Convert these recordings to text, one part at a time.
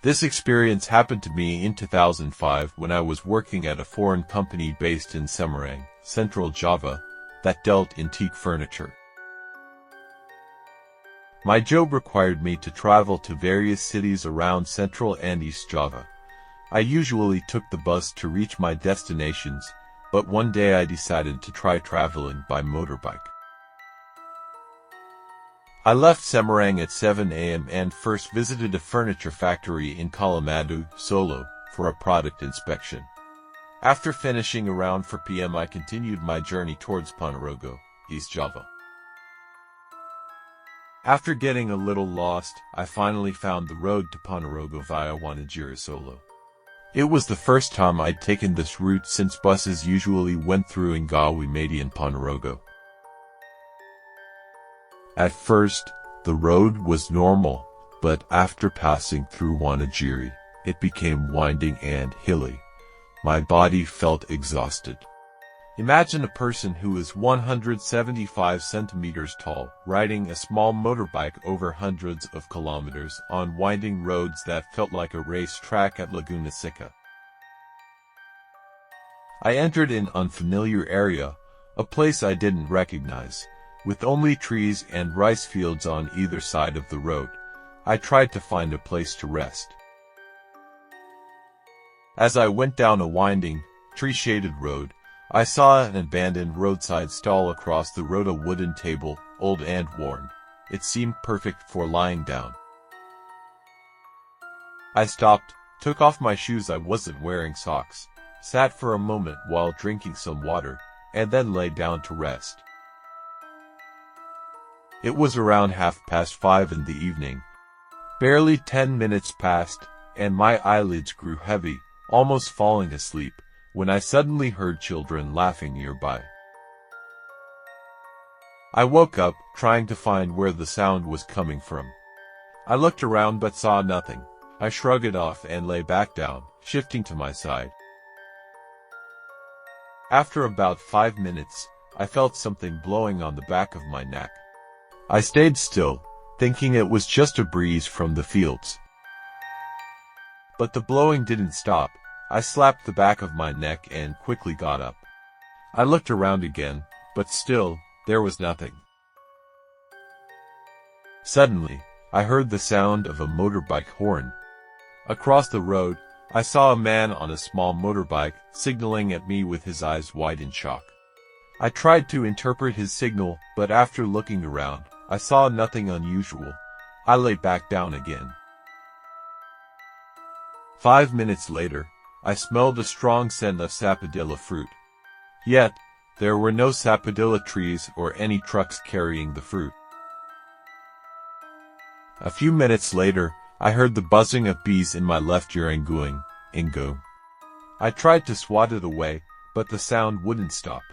This experience happened to me in 2005 when I was working at a foreign company based in Semarang, Central Java, that dealt in teak furniture. My job required me to travel to various cities around Central and East Java. I usually took the bus to reach my destinations, but one day I decided to try traveling by motorbike. I left Semarang at 7 a.m. and first visited a furniture factory in Colomadu, Solo, for a product inspection. After finishing around 4 p.m. I continued my journey towards Ponorogo, East Java. After getting a little lost, I finally found the road to Ponorogo via Wonogiri, Solo. It was the first time I'd taken this route since buses usually went through Ngawi Madi and Ponorogo. At first, the road was normal, but after passing through Wonogiri, it became winding and hilly. My body felt exhausted. Imagine a person who is 175 centimeters tall, riding a small motorbike over hundreds of kilometers on winding roads that felt like a racetrack at Laguna Seca. I entered an unfamiliar area, a place I didn't recognize. With only trees and rice fields on either side of the road, I tried to find a place to rest. As I went down a winding, tree-shaded road, I saw an abandoned roadside stall across the road, a wooden table, old and worn. It seemed perfect for lying down. I stopped, took off my shoes, I wasn't wearing socks, sat for a moment while drinking some water, and then lay down to rest. It was around 5:30 in the evening. Barely 10 minutes passed, and my eyelids grew heavy, almost falling asleep, when I suddenly heard children laughing nearby. I woke up, trying to find where the sound was coming from. I looked around but saw nothing. I shrugged it off and lay back down, shifting to my side. After about 5 minutes, I felt something blowing on the back of my neck. I stayed still, thinking it was just a breeze from the fields. But the blowing didn't stop. I slapped the back of my neck and quickly got up. I looked around again, but still, there was nothing. Suddenly, I heard the sound of a motorbike horn. Across the road, I saw a man on a small motorbike, signaling at me with his eyes wide in shock. I tried to interpret his signal, but after looking around, I saw nothing unusual. I lay back down again. 5 minutes later, I smelled a strong scent of sapodilla fruit. Yet, there were no sapodilla trees or any trucks carrying the fruit. A few minutes later, I heard the buzzing of bees in my left ear going, "Ingo." I tried to swat it away, but the sound wouldn't stop.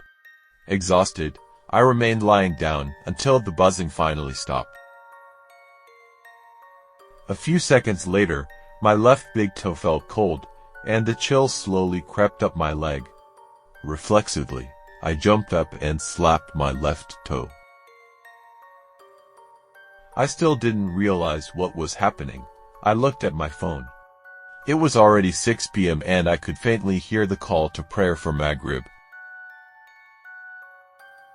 Exhausted, I remained lying down until the buzzing finally stopped. A few seconds later, my left big toe felt cold, and the chill slowly crept up my leg. Reflexively, I jumped up and slapped my left toe. I still didn't realize what was happening. I looked at my phone. It was already 6 p.m. and I could faintly hear the call to prayer for Maghrib.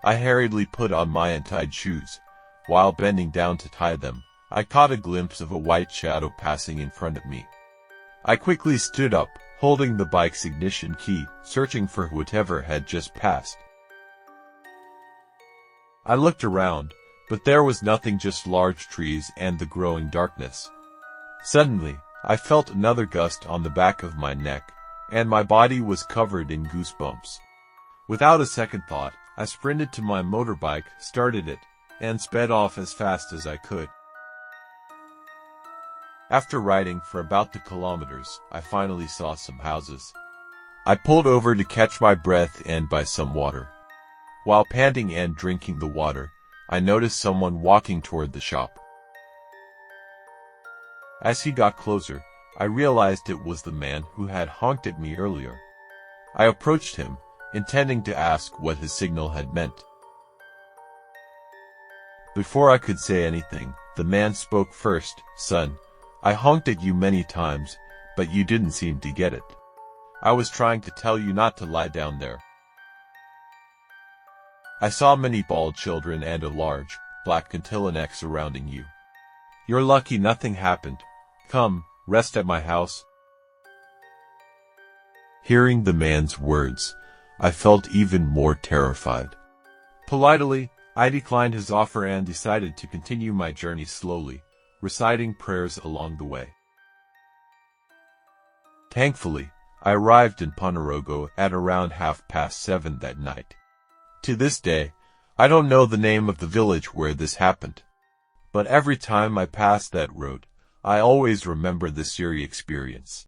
I hurriedly put on my untied shoes. While bending down to tie them, I caught a glimpse of a white shadow passing in front of me. I quickly stood up, holding the bike's ignition key, searching for whatever had just passed. I looked around, but there was nothing, just large trees and the growing darkness. Suddenly, I felt another gust on the back of my neck, and my body was covered in goosebumps. Without a second thought, I sprinted to my motorbike, started it, and sped off as fast as I could. After riding for about 2 kilometers, I finally saw some houses. I pulled over to catch my breath and buy some water. While panting and drinking the water, I noticed someone walking toward the shop. As he got closer, I realized it was the man who had honked at me earlier. I approached him, intending to ask what his signal had meant. Before I could say anything, the man spoke first. "Son, I honked at you many times, but you didn't seem to get it. I was trying to tell you not to lie down there. I saw many bald children and a large, black neck surrounding you. You're lucky nothing happened. Come, rest at my house. Hearing the man's words, I felt even more terrified. Politely, I declined his offer and decided to continue my journey slowly, reciting prayers along the way. Thankfully, I arrived in Ponorogo at around 7:30 that night. To this day, I don't know the name of the village where this happened. But every time I pass that road, I always remember this eerie experience.